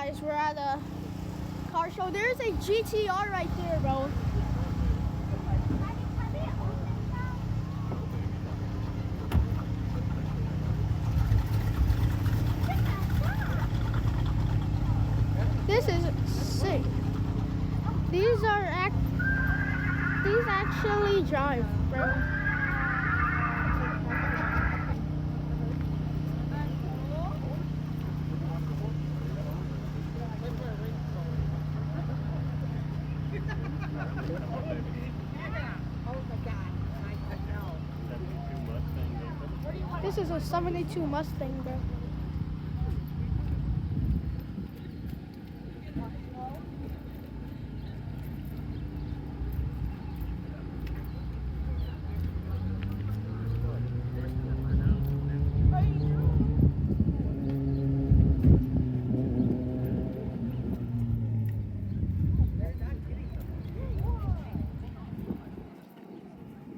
guys, we're at a car show. There's a GTR right there, bro. This is sick. These actually drive, bro. This is a 72 Mustang, bro.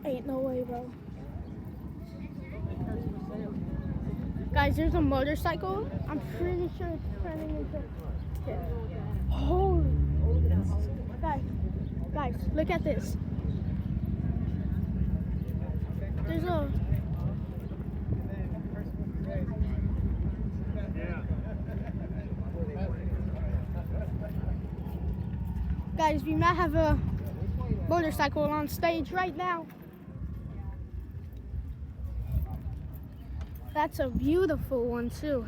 Ain't no way, bro. Guys, there's a motorcycle. I'm pretty sure it's turning into here. Holy. Guys, look at this. There's a... Guys, we might have a motorcycle on stage right now. That's a beautiful one too.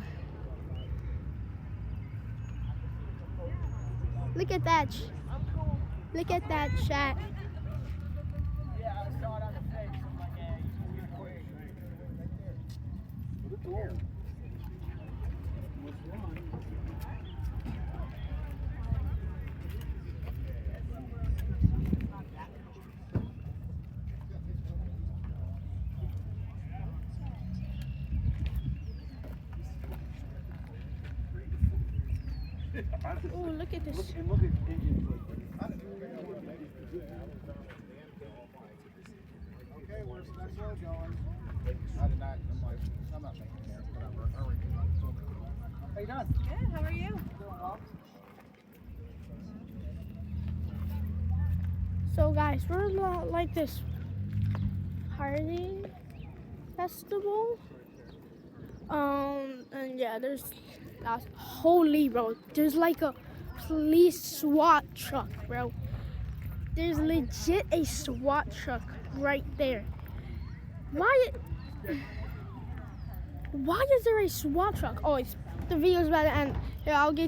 Look at that. Look at that chat. Yeah, I saw it on the face. I'm like, yeah, Oh, look at this. Okay, where's that road going? I did not. I'm not making care. Whatever. How you doing? Good, how are you? Doing well. So guys, we're like this party festival. And yeah, there's holy bro. There's like a police SWAT truck, bro. There's legit a SWAT truck right there. Why is there a SWAT truck? Oh, the video's about to end. Here, I'll get